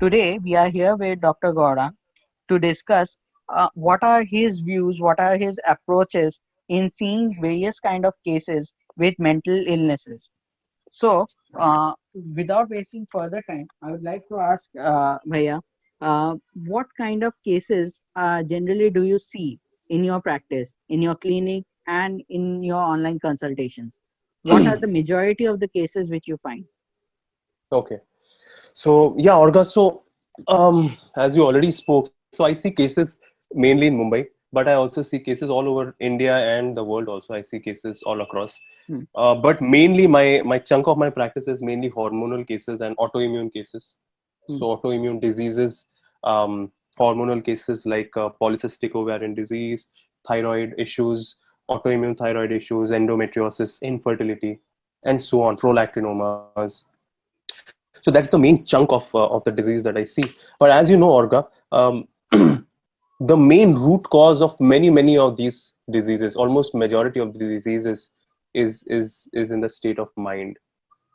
Today we are here with Dr. Gowda to discuss what are his views, what are his approaches in seeing various kind of cases with mental illnesses. So, without wasting further time, I would like to ask Bhaiya, what kind of cases generally do you see in your practice, in your clinic, and in your online consultations? What are the majority of the cases which you find? Okay. So yeah, Orga. So as you already spoke, so I see cases mainly in Mumbai, but I also see cases all over India and the world. Also, I see cases all across. Hmm, But mainly, my chunk of my practice is mainly hormonal cases and autoimmune cases. hmm, So autoimmune diseases, hormonal cases like polycystic ovarian disease, thyroid issues, autoimmune thyroid issues, endometriosis, infertility, and so on, prolactinomas. So that's the main chunk of the disease that I see. But as you know, Orga, the main root cause of many of these diseases, almost majority of the diseases, is in the state of mind.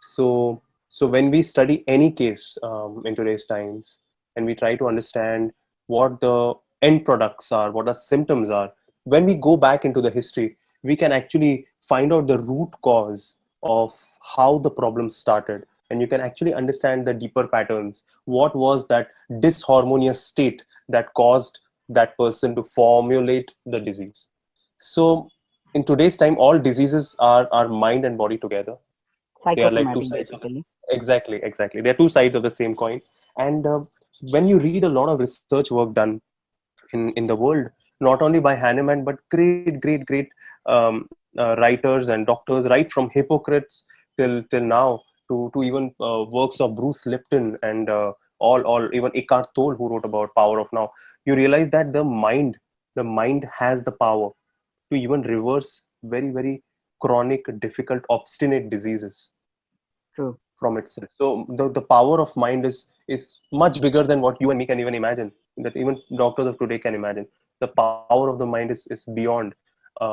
So when we study any case in today's times, and we try to understand what the end products are, what the symptoms are, when we go back into the history, we can actually find out the root cause of how the problem started, and you can actually understand the deeper patterns. What was that disharmonious state that caused that person to formulate the disease? So in today's time, all diseases are mind and body together. They are like two psychosomatic, sides of the basically. exactly. They're two sides of the same coin. And when you read a lot of research work done in the world, not only by Hahnemann, but great writers and doctors, right from Hippocrates till now, to even works of Bruce Lipton and all even Eckhart Tolle, who wrote about power of now. You realize that the mind has the power to even reverse very chronic, difficult, obstinate diseases True. from itself. So the power of mind is much bigger than what you and me can even imagine, that even doctors of today can imagine. The power of the mind is beyond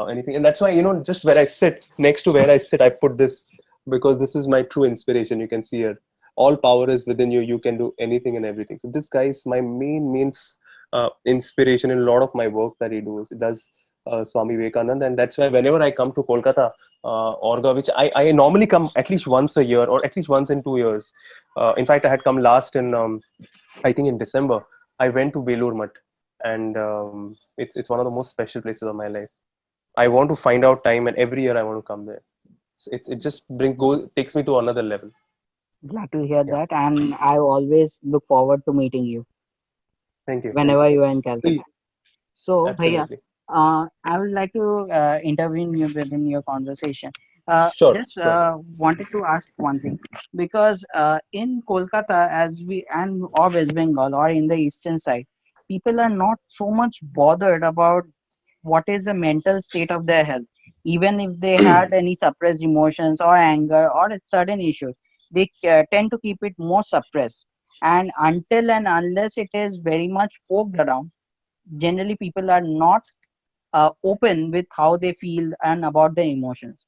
anything. And that's why, just where I sit, next to where I sit, I put this, because this is my true inspiration. You can see it. All power is within you. You can do anything and everything. So this guy is my main inspiration in a lot of my work that he does, Swami Vivekananda. And that's why whenever I come to Kolkata, Orga, which I normally come at least once a year or at least once in 2 years. In fact, I had come last in, I think in December. I went to Belur Mutt, and it's one of the most special places of my life. I want to find out time, and every year I want to come there. It just takes me to another level. Glad to hear Yeah, that, and I always look forward to meeting you thank whenever you. you are in So, Calcutta. So, Bhaiya, absolutely, I would like to intervene you within your conversation. Just sure. wanted to ask one thing because in Kolkata, as we and or West Bengal or in the eastern side, people are not so much bothered about what is the mental state of their health. Even if they had any suppressed emotions or anger or certain issues, they tend to keep it more suppressed. And until and unless it is very much poked around, generally people are not open with how they feel and about their emotions.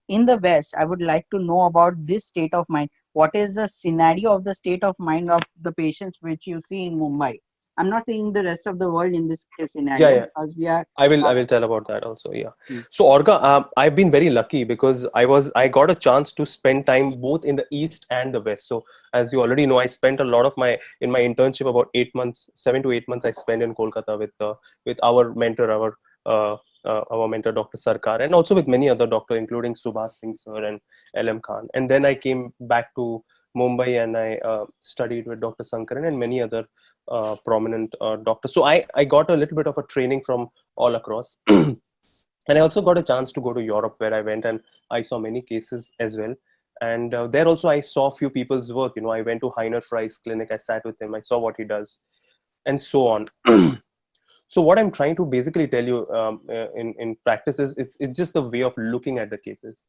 In the West, I would like to know about this state of mind. What is the scenario of the state of mind of the patients which you see in Mumbai? I'm not saying the rest of the world in this scenario Yeah. because we are. I Uh, will tell about that also. Yeah. mm, So Orga, I've been very lucky because I got a chance to spend time both in the east and the west. So as you already know, I spent a lot of my in my internship, about 8 months, 7 to 8 months, I spent in Kolkata with uh, our mentor Dr. Sarkar, and also with many other doctors, including Subhas Singh sir and LM Khan. And then I came back to Mumbai, and I studied with Dr. Sankaran and many other prominent doctors. So I got a little bit of a training from all across. And I also got a chance to go to Europe, where I went and I saw many cases as well. And there also I saw a few people's work. I went to Heiner Fry's clinic, I sat with him, I saw what he does, and so on. So what I'm trying to basically tell you, in practice, is it's just the way of looking at the cases.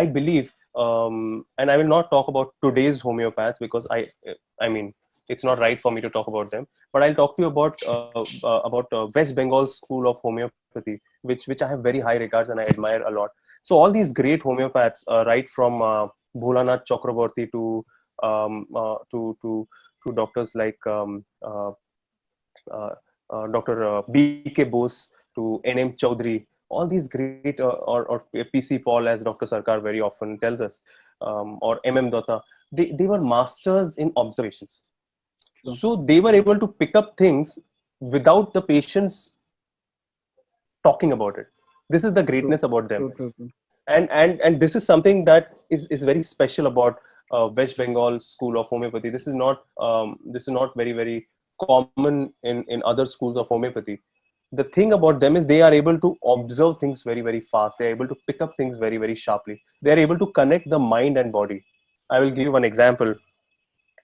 I believe, and I will not talk about today's homeopaths, because I mean, it's not right for me to talk about them. But I'll talk to you about West Bengal School of Homeopathy, which I have very high regards and I admire a lot. So all these great homeopaths, right from Bholanath Chakraborty to to doctors like uh, Dr. B.K. Bose, to N.M. Chaudhary, all these great, or P.C. Paul, as Dr. Sarkar very often tells us, or M.M. Datta, they were masters in observations. True, So they were able to pick up things without the patients talking about it. This is the true, greatness about them. true, true, true. And this is something that is very special about West Bengal school of homeopathy. This is not very very common in other schools of homeopathy. The thing about them is they are able to observe things very very fast. They are able to pick up things very very sharply. They are able to connect the mind and body. I will give you one example.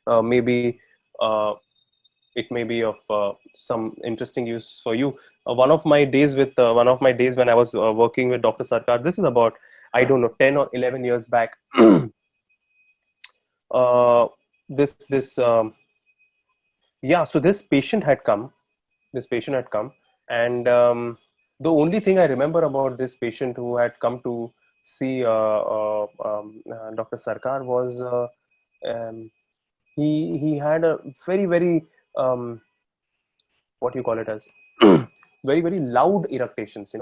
Maybe uh, it may be of some interesting use for you. One of my days when I was working with Dr. Sarkar, this is about, I don't know, 10 or 11 years back. uh, this Yeah, so this patient had come, and the only thing I remember about this patient who had come to see Dr. Sarkar was he had a very very um, what you call it as very very loud eructations,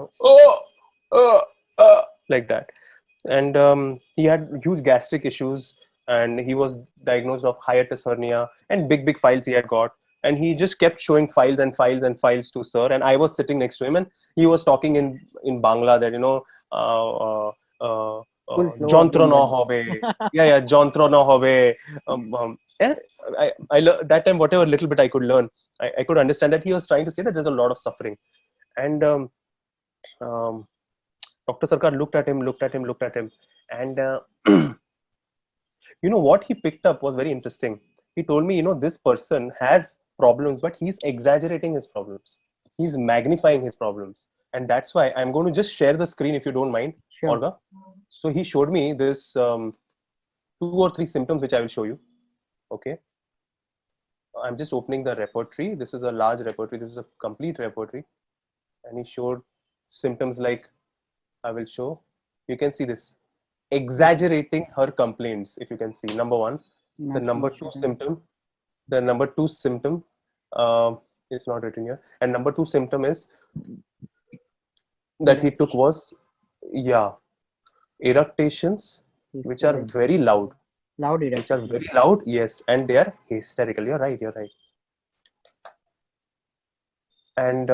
like that. And he had huge gastric issues, and he was diagnosed of hiatus hernia and big files he had got. And he just kept showing files and files and files to sir, and I was sitting next to him, and he was talking in Bangla, that uh, uh, uh, Full flow of যন্ত্রণা Bengali. হবে, yeah, যন্ত্রণা হবে. Yeah, that time whatever little bit I could learn, I could understand that he was trying to say that there's a lot of suffering. And um, Dr. Sarkar looked at him, and what he picked up was very interesting. He told me, this person has problems, but he's exaggerating his problems. He's magnifying his problems. And that's why I'm going to just share the screen if you don't mind, Sure. Olga. So he showed me this two or three symptoms, which I will show you. Okay. I'm just opening the repertory. This is a large repertory. This is a complete repertory. And he showed symptoms like, I will show. You can see this. Exaggerating her complaints, if you can see. Number one. The National number two student. symptom. The number two symptom is not written here. And number two symptom is that he took was, yeah, eructations, which are Hysterical. very loud. Loud Which are eructation. very loud, yes, and they are hysterical. You're right. You're right. And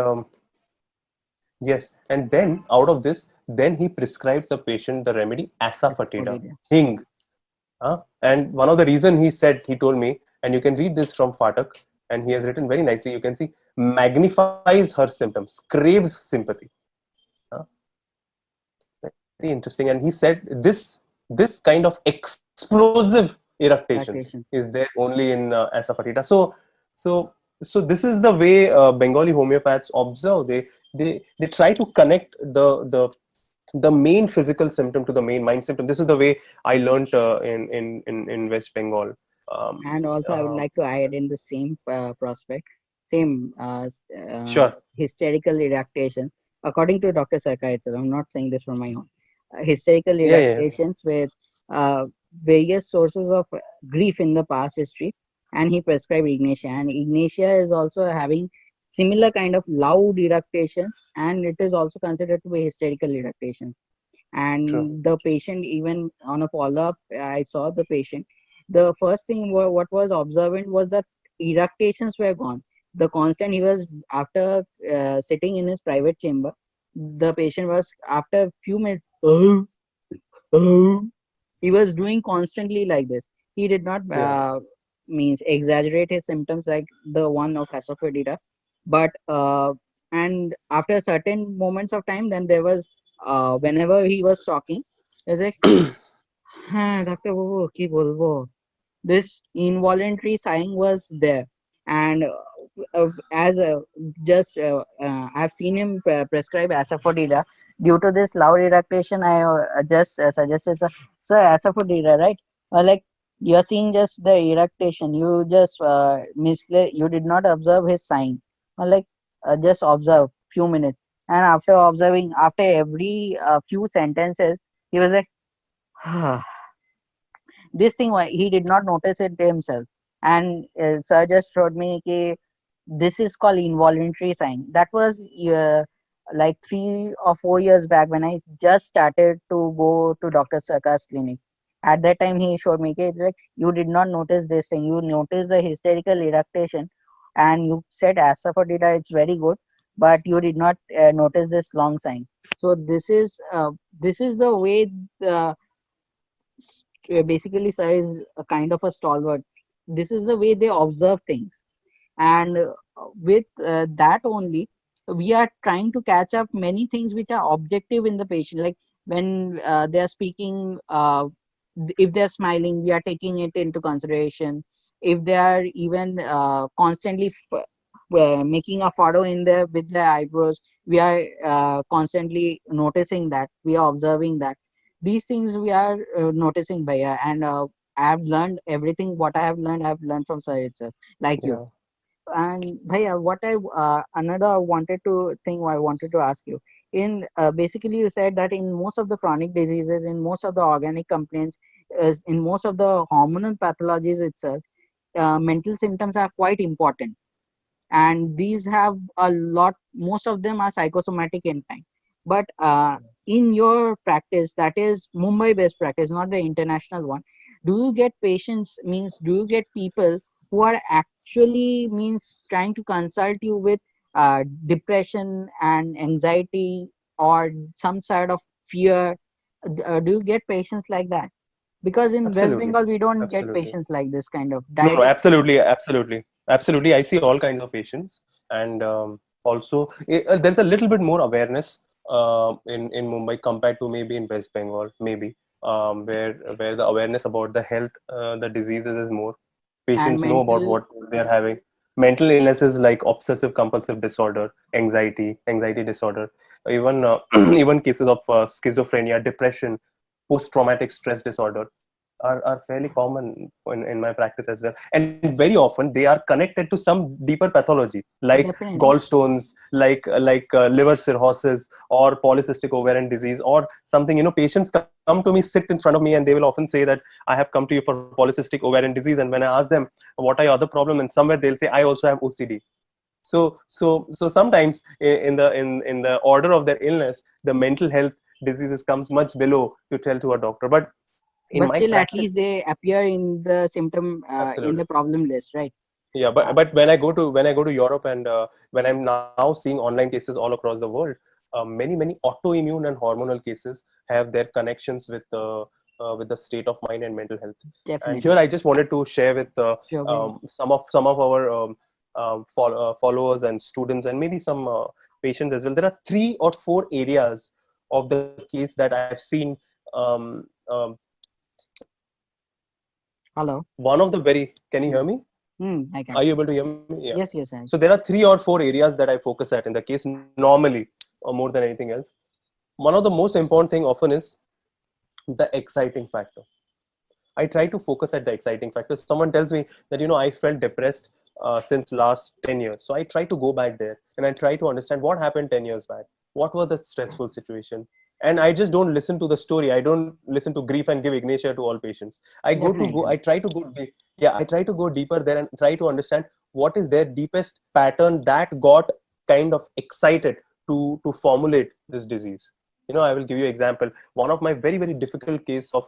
yes, and then out of this, then he prescribed the patient the remedy asafoetida, Asafoetida. hing. And one of the reason he told me, and you can read this from Phatak, and he has written very nicely. You can see, magnifies her symptoms, craves sympathy. Huh? Very interesting. And he said this kind of explosive eructations Eructation. is there only in asafoetida. So so this is the way Bengali homeopaths observe. They try to connect the main physical symptom to the main mind symptom. This is the way I learned in West Bengal. Um, And also, I would uh, like to add in the same prospect, same sure. hysterical eructations. According to Dr. Sarkar itself, I'm not saying this from my own. Hysterical Yeah, yeah, eructations with uh, various sources of grief in the past history, and he prescribed Ignatia. And Ignatia is also having similar kind of loud eructations, and it is also considered to be hysterical eructations. true. And the patient, even on a follow-up, I saw the patient, the first thing what was observant was that eructations were gone. The constant, he was after sitting in his private chamber, the patient was after a few minutes, he was doing constantly like this. He did not Yeah. means exaggerate his symptoms like the one of asafoetida, but and after certain moments of time, then there was whenever he was talking, he was like, হ্যাঁ ডাক্তারবাবু কি বলবো, this involuntary sighing was there. And as just I've seen him prescribe asafoetida. Due to this loud eructation, I just suggested, sir, asafoetida, right? Like, you're seeing just the eructation, you just misplay, you did not observe his sign. Like, just observe few minutes. And after observing, after every few sentences, he was like, this thing, he did not notice it himself. and sir just showed me कि this is called involuntary sign. That was like 3 or 4 years back when I just started to go to Dr. Sarkar's clinic. At that time, he showed me कि like you did not notice this thing. You noticed the hysterical eructation, and you said asafoetida it's very good, but you did not notice this long sign. So this is the way the basically sir is a kind of a stalwart. This is the way they observe things, and with that only we are trying to catch up many things which are objective in the patient, like when they are speaking, if they are smiling we are taking it into consideration. If they are even constantly making a furrow in their with their eyebrows, we are constantly noticing that, we are observing that. These things we are noticing bhaiya, and I have learned everything what I have learned from sir itself, like you. Yeah, And Bhaiya, what I another wanted to thing I wanted to ask you. In basically, you said that in most of the chronic diseases, in most of the organic complaints, in most of the hormonal pathologies itself, mental symptoms are quite important, and these have a lot. Most of them are psychosomatic in time, but in your practice, that is Mumbai-based practice, not the international one. Do you get patients? Means do you get people who are actually means trying to consult you with depression and anxiety or some sort of fear? Do you get patients like that? Because in West absolutely, Bengal, we don't get absolutely. patients like this kind of No, no, direct. absolutely, absolutely, absolutely. I see all kinds of patients, and also there's a little bit more awareness in Mumbai compared to maybe in West Bengal, maybe where the awareness about the health, the diseases is more. And Patients know about mental. what they're having. Mental illnesses like obsessive compulsive disorder, anxiety disorder, even even cases of schizophrenia, depression, post traumatic stress disorder are fairly common in my practice as well. And very often they are connected to some deeper pathology like Definitely. gallstones, like liver cirrhosis or polycystic ovarian disease or something. Patients come to me, sit in front of me, and they will often say that I have come to you for polycystic ovarian disease. And when I ask them what are your other problem, and somewhere they'll say I also have OCD. So sometimes in the order of their illness, the mental health diseases comes much below to tell to a doctor. But in But my still, at practice, least they appear in the symptom in absolutely. the problem list, right? Yeah, Uh, but when I go to Europe, and when I'm now seeing online cases all across the world, many autoimmune and hormonal cases have their connections with the state of mind and mental health. And here Definitely. I just wanted to share with Sure, Bhaiya. some of our followers and students, and maybe some patients as well. There are 3 or 4 areas of the case that I've seen. Um, um, Hello. One of the very, can you Hmm. hear me? I Are can. you able to hear me? Yeah. Yes, yes, So I. there are 3 or 4 areas that I focus at in the case normally, or more than anything else. One of the most important thing often is the exciting factor. I try to focus at the exciting factor. Someone tells me that I felt depressed since last 10 years. So I try to go back there and I try to understand what happened 10 years back. What was the stressful situation? And I just don't listen to the story. I don't listen to grief and give ignatia to all patients. Definitely. I try to yeah, I try to go deeper there and try to understand what is their deepest pattern that got kind of excited to formulate this disease. I will give you example. One of my very, very difficult case of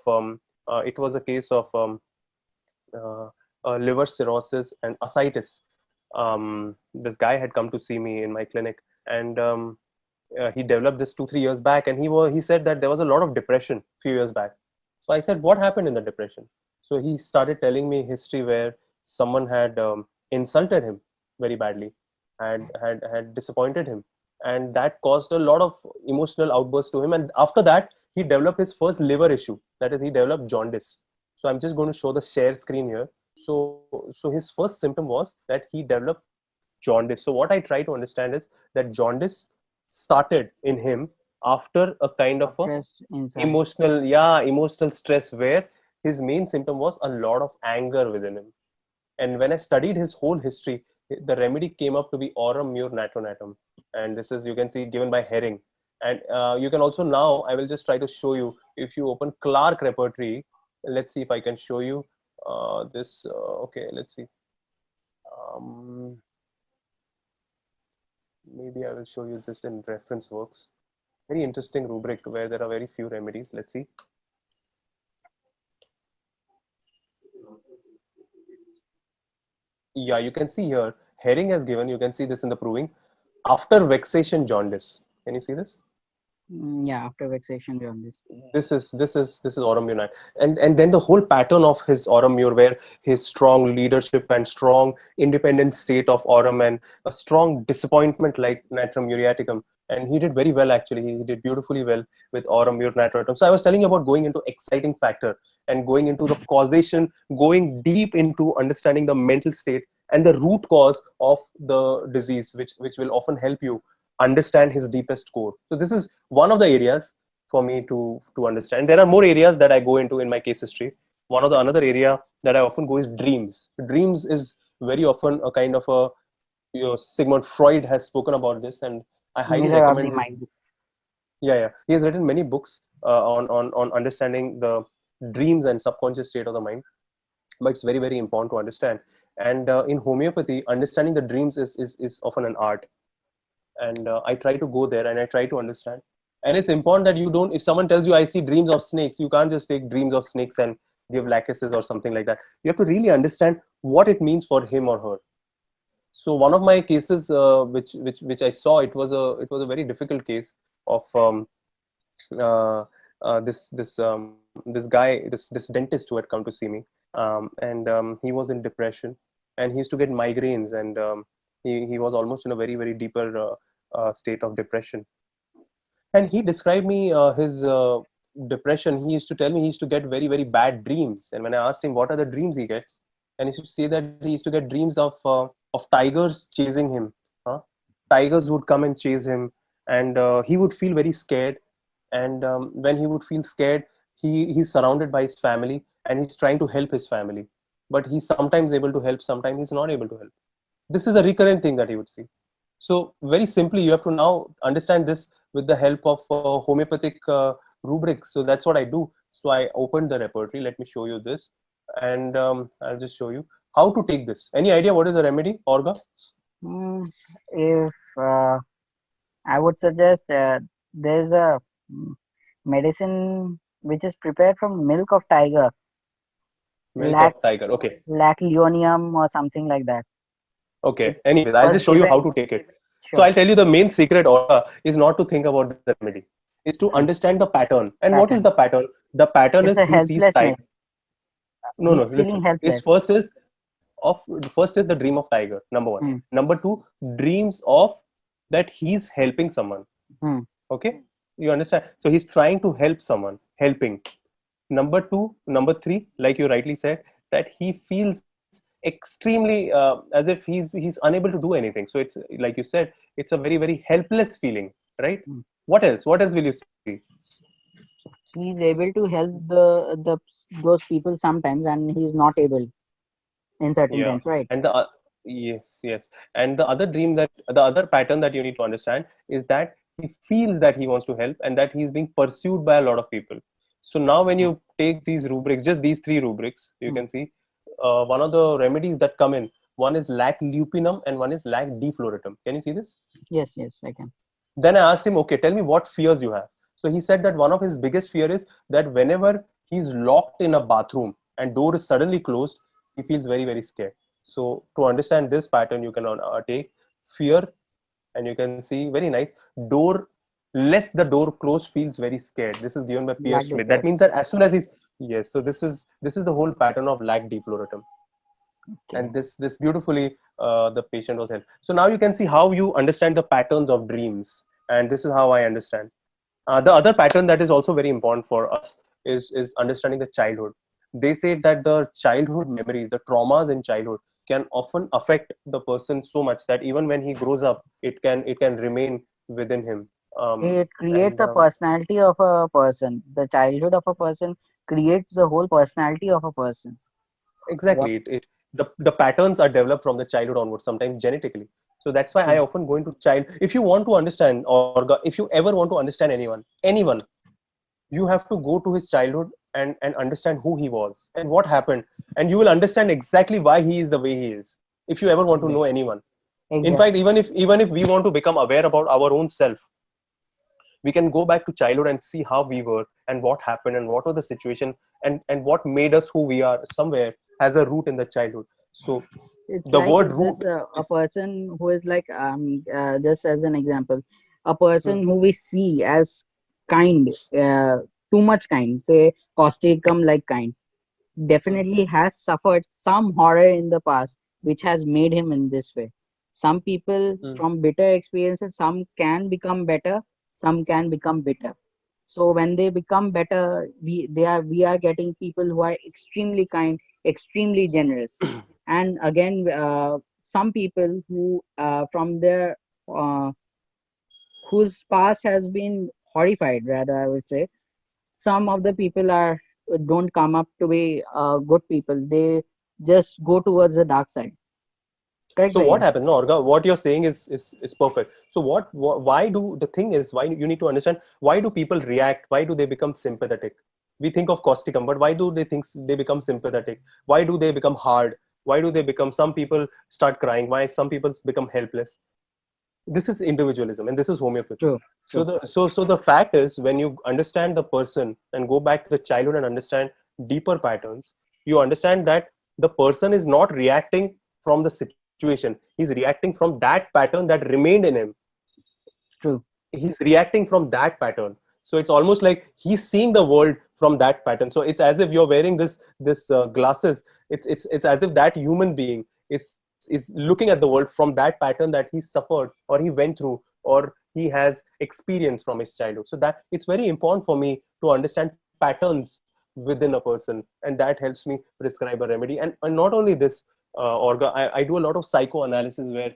it was a case of uh, liver cirrhosis and ascites. This guy had come to see me in my clinic, and he developed this 2 3 years back, and he said that there was a lot of depression a few years back. So I said, what happened in the depression? So he started telling me history where someone had insulted him very badly, had disappointed him, and that caused a lot of emotional outbursts to him. And after that, he developed his first liver issue. That is, he developed jaundice. So I'm just going to show the share screen here. So his first symptom was that he developed jaundice. So what I try to understand is that jaundice started in him after a kind of a Stress inside. emotional stress where his main symptom was a lot of anger within him. And when I studied his whole history, the remedy came up to be aurum mur natronatum. And this is, you can see, given by Herring. And you can also now, I will just try to show you, if you open Clark repertory, let's see if I can show you. this okay, let's see. um, Maybe I will show you this in reference works. Very interesting rubric where there are very few remedies. Let's see. Yeah, you can see here Herring has given, you can see this in the proving, after vexation jaundice. Can you see this? Yeah, after vexation jaundice. This is Aurum, and then the whole pattern of his Aurum, where his strong leadership and strong independent state of Aurum and a strong disappointment like Natrum muriaticum, and he did very well actually. He did beautifully well with Aurum natratum. So I was telling you about going into exciting factor and going into the causation, going deep into understanding the mental state and the root cause of the disease, which will often help you understand his deepest core. So this is one of the areas for me to understand. There are more areas that I go into in my case history. One of the another area that I often go is dreams. Dreams is very often a kind of a, Sigmund Freud has spoken about this, and I highly Mirror of the recommend his. mind. Yeah, he has written many books on understanding the dreams and subconscious state of the mind. But it's very very important to understand. And in homeopathy, understanding the dreams is often an art, and I try to go there and I try to understand. And it's important that you don't, if someone tells you I see dreams of snakes, you can't just take dreams of snakes and give lachesis or something like that. You have to really understand what it means for him or her. So one of my cases, which I saw, it was a very difficult case of uh, this guy, this dentist who had come to see me, and he was in depression, and he used to get migraines, and he was almost in a very very deeper state of depression. And he described me his depression. He used to tell me he used to get very very bad dreams, and when I asked him what are the dreams he gets, and he used to say that he used to get dreams of tigers chasing him. Huh? Tigers would come and chase him, and he would feel very scared. And when he would feel scared, he's surrounded by his family and he's trying to help his family, but he's sometimes able to help, sometimes he's not able to help. This is a recurrent thing that he would see. So very simply, you have to now understand this with the help of homeopathic rubrics. So that's what I do. So I opened the repertory. Let me show you this, and I'll just show you how to take this. Any idea what is a remedy, Orga? If I would suggest there's a mm, medicine which is prepared from milk of tiger, Milk lac of tiger. Okay. lacleonium or something like that. Okay. It Anyways, I'll was just show you given. how to take it. So Sure. I'll tell you the main secret, Orga, is not to think about the remedy. Is to Hmm. understand the pattern. And what is Pattern. the pattern? The pattern It's is a he sees helplessness. tiger. No, He's no. feeling Listen. Is helpless. first is the dream of tiger. Number one. Hmm. Number two, dreams of that he's helping someone. Hmm. Okay, you understand? So he's trying to help someone, helping. Number two, number three, like you rightly said, that he feels extremely as if he's unable to do anything. So it's like you said, it's a very very helpless feeling, right? Hmm. What else? What else will you see? He's able to help the those people sometimes, and he's not able in certain Yeah, times, right? and yes, and the other dream, that the other pattern that you need to understand is that he feels that he wants to help and that he's being pursued by a lot of people. So now when Hmm. you take these rubrics, just these three rubrics, you Hmm. can see one of the remedies that come in. One is lac lupinum and one is lac defloratum. Can you see this? Yes, yes, I can. Then I asked him, okay, tell me what fears you have. So he said that one of his biggest fear is that whenever he's locked in a bathroom and door is suddenly closed, he feels very, very scared. So to understand this pattern, you can take fear, and you can see very nice door, less the door closed feels very scared. This is given by Pierre Black Schmidt. That defloratum. means that as soon as he's, yes, so this is the whole pattern of lac defloratum, Okay. and this beautifully the patient was helped. So now you can see how you understand the patterns of dreams, and this is how I understand. The other pattern that is also very important for us is understanding the childhood. They say that the childhood memories, the traumas in childhood, can often affect the person so much that even when he grows up, it can remain within him. It creates And a personality of a person. The childhood of a person creates the whole personality of a person. What? Exactly, the patterns are developed from the childhood onwards, sometimes genetically. So that's why I Hmm. often go into child. If you want to understand, or if you ever want to understand anyone, you have to go to his childhood and understand who he was and what happened, and you will understand exactly why he is the way he is. If you ever want to know Exactly. anyone, in fact, Exactly. even if we want to become aware about our own self, we can go back to childhood and see how we were and what happened and what was the situation, and what made us who we are somewhere has a root in the childhood. So It's the like word root this a is person who is like just as an example, a hmm, person who we see as kind, uh, too much kind, say causticum like kind, hmm, definitely has suffered some horror in the past which has made him in this way. Some people hmm. from bitter experiences, some can become better, some can become bitter. So when they become better, we are getting people who are extremely kind, extremely generous. And again, some people who from their uh, whose past has been horrified, rather I would say, some of the people are don't come up to be good people. They just go towards the dark side. Correct, So what Bhaiya? happened, no, Orga, what you're saying is perfect. So why do the thing is, why you need to understand, why do people react, why do they become sympathetic? We think of causticum, but why do they think they become sympathetic? Why do they become hard? Why do they become, some people start crying, why some people become helpless? This is individualism and this is homeopathy. True, So true. the fact is, when you understand the person and go back to the childhood and understand deeper patterns, you understand that the person is not reacting from the situation, he's reacting from that pattern that remained in him. True. He's reacting from that pattern. So it's almost like he's seeing the world from that pattern. So it's as if you're wearing this glasses. It's as if that human being is looking at the world from that pattern that he suffered or he went through or he has experienced from his childhood. So that it's very important for me to understand patterns within a person, and that helps me prescribe a remedy. And not only this, Orga, I do a lot of psychoanalysis where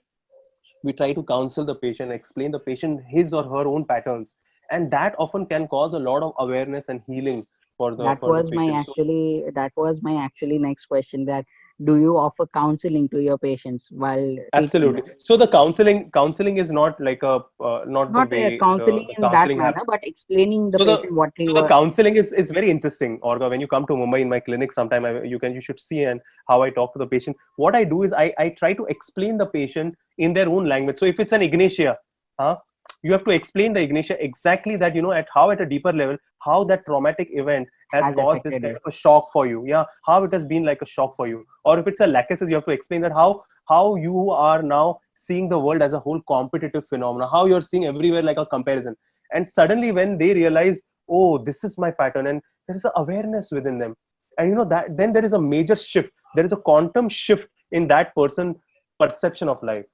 we try to counsel the patient, explain the patient his or her own patterns, and that often can cause a lot of awareness and healing for the patient. So That was my actually next question, that do you offer counseling to your patients while treating absolutely. them? So the counseling is not like a not the Not way counseling the in that counseling manner, happens. but explaining the So the patient what he so the was. counseling is very interesting, Orga. When you come to Mumbai in my clinic sometime, you should see and how I talk to the patient. What I do is I try to explain the patient in their own language. So if it's an ignatia, huh, you have to explain the ignatia exactly, that at how, at a deeper level, how that traumatic event has Has caused this affected kind you. of a shock for you. Yeah, how it has been like a shock for you. Or if it's a lachesis, you have to explain that how you are now seeing the world as a whole competitive phenomena, how you're seeing everywhere like a comparison. And suddenly when they realize, oh, this is my pattern, and there is an awareness within them, and that then there is a major shift, there is a quantum shift in that person perception of life.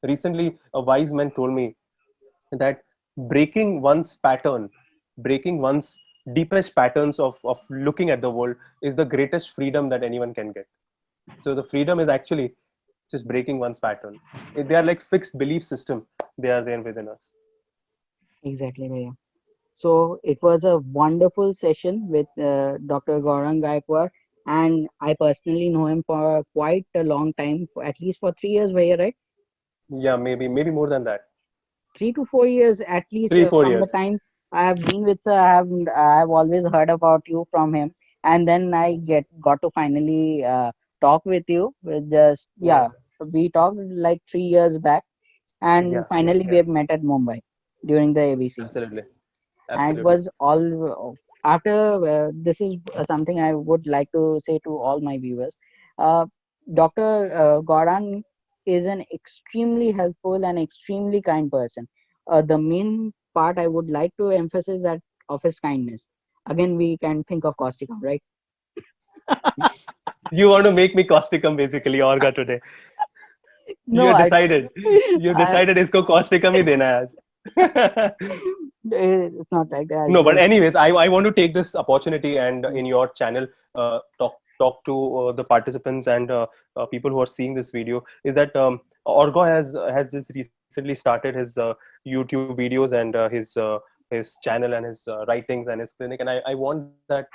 Recently a wise man told me that breaking one's pattern, breaking one's deepest patterns of looking at the world is the greatest freedom that anyone can get. So the freedom is actually just breaking one's pattern. They are like fixed belief system, they are there within us. Exactly, Bhaiya. So it was a wonderful session with Dr. Gaurang Gaikwad, and I personally know him for quite a long time, for at least for 3 years, Bhaiya, right? Yeah, maybe more than that. 3 to 4 years at least, 3 4 from the years time I have been with sir. I have always heard about you from him, and then I got to finally talk with you. With just Yeah, yeah, we talked like 3 years back, and yeah, yeah, finally we yeah. have met at Mumbai during the ABC, Absolutely, and it absolutely. was all after. This is something I would like to say to all my viewers. Uh, Dr. Gaurang is an extremely helpful and extremely kind person. The main part I would like to emphasize that of his kindness. Again, we can think of Causticum, right? You want to make me causticum basically, Orga, today. No, You I don't. decided. You I, decided इसको causticum ही देना है आज. it's not like that. No, but anyways, I want to take this opportunity and in your channel talk to the participants and people who are seeing this video, is that Orgo has just recently started his YouTube videos and his channel and his writings and his clinic, and I want that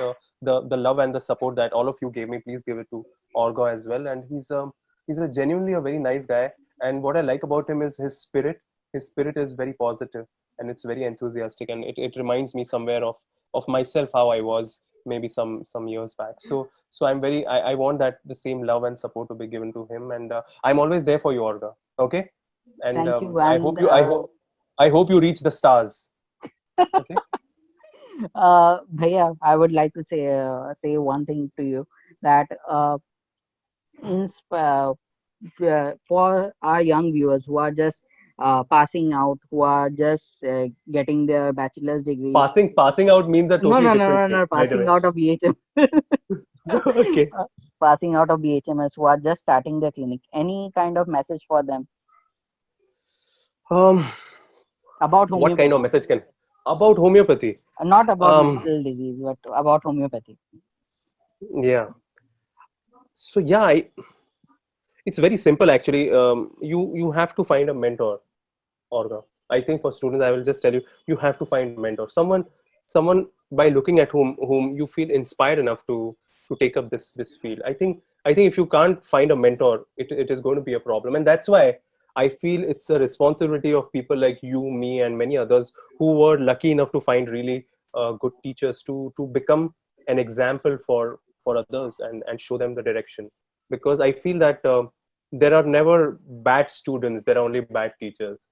the love and the support that all of you gave me, please give it to Orgo as well. And he's a genuinely a very nice guy, and what I like about him is his spirit. His spirit is very positive and it's very enthusiastic, and it reminds me somewhere of myself, how I was maybe some years back. So I want that the same love and support to be given to him, and I'm always there for you, Olga. Okay, and Thank you. I And hope you reach the stars. Okay. Bhaiya, I would like to say one thing to you that for our young viewers who are just passing out, who are just getting their bachelor's degree. Passing out means a No, totally no, no, different no, thing, no, by the passing way. out of BHM. Okay. Passing out of BHMS who are just starting their clinic. Any kind of message for them Um, about what kind of homeopathy? message can about homeopathy? Not about Um, mental disease, but about homeopathy. yeah. So yeah, it's very simple actually. You have to find a mentor, Orga. I think for students, I will just tell you, you have to find a mentor, someone by looking at whom you feel inspired enough to take up this field. I think if you can't find a mentor, it is going to be a problem, and that's why I feel it's a responsibility of people like you, me, and many others who were lucky enough to find really good teachers to become an example for others and show them the direction. Because I feel that there are never bad students; there are only bad teachers.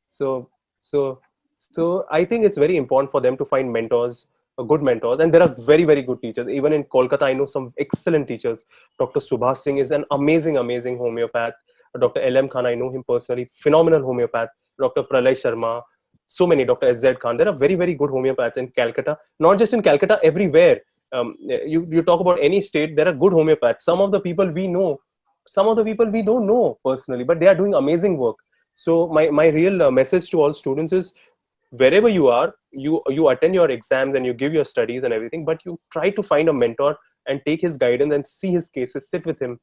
So so so I think it's very important for them to find mentors, good mentors, and there are very very good teachers even in Kolkata. I know some excellent teachers. Dr. Subhas Singh is an amazing homeopath. Dr. LM Khan, I know him personally, phenomenal homeopath. Dr. Pralay Sharma, so many. Dr. SZ Khan, there are very good homeopaths in Calcutta, not just in Calcutta, everywhere. You talk about any state, there are good homeopaths. Some of the people we know, some of the people we don't know personally, but they are doing amazing work. So my real message to all students is, wherever you are, you attend your exams and you give your studies and everything, but you try to find a mentor and take his guidance and see his cases, sit with him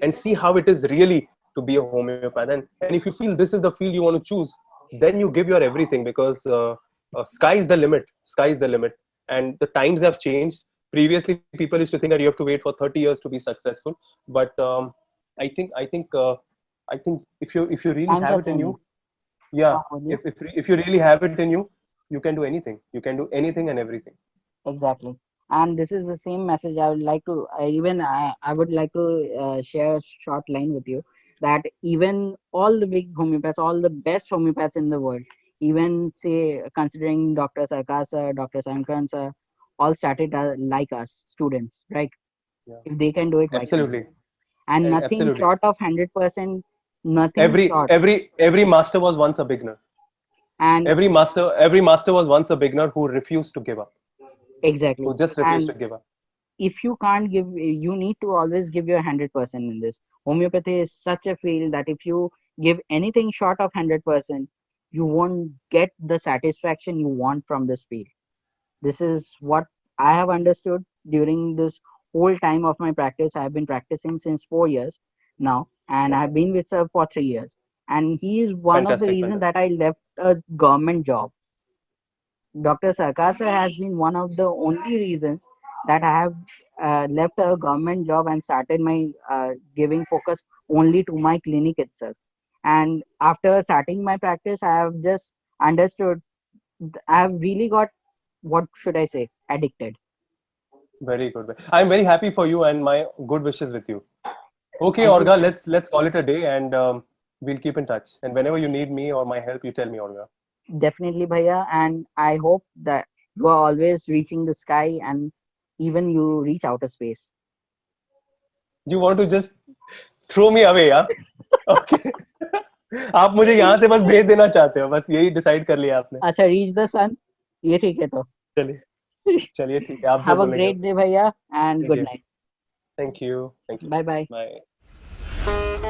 and see how it is really to be a homeopath. And if you feel this is the field you want to choose, then you give your everything, because sky is the limit. Sky is the limit, and the times have changed. Previously, people used to think that you have to wait for 30 years to be successful, but I think if you really Times have are it in you, changing. yeah, With you. if you really have it in you, you can do anything. You can do anything and everything. Exactly. And this is the same message I would like to, I would like to share a short line with you that even all the big homeopaths, all the best homeopaths in the world, even say considering Dr. Sarkar sir, Dr. Sankaran sir, all started like us, students, right? Yeah, If they can do it, why can't we? absolutely. And nothing Absolutely. short of 100%, nothing every short. every every master was once a beginner. And Every master was once a beginner who refused to give up, exactly. who just refused And to give up. if you can't give, you need to always give your 100% in this. Homeopathy is such a field that if you give anything short of 100%, you won't get the satisfaction you want from this field. This is what I have understood during this whole time of my practice. I have been practicing since 4 years now, and I've been with sir for 3 years. And he is one of the Fantastic, reasons that fantastic. I left a government job. Dr. Sarkar has been one of the only reasons that I have left a government job and started my giving focus only to my clinic itself. And after starting my practice, I have just understood, I have really got, what should I say, addicted. Very good. I'm very happy for you, and my good wishes with you. Okay, Thank you. Orga, let's call it a day, and we'll keep in touch. And whenever you need me or my help, you tell me, Orga. Definitely, Bhaiya. And I hope that you are always reaching the sky and even you reach outer space. You want to just throw me away, yeah? Okay. आप मुझे यहाँ से बस भेज देना चाहते हो, बस यही डिसाइड कर लिया आपने. अच्छा, reach the sun. ये ठीक है तो. चलिए, चलिए ठीक है, आप जो Have a बोलेंगे. great day, Bhaiya, and ठीक good है. night. Thank you. Thank you. Bye bye. Bye.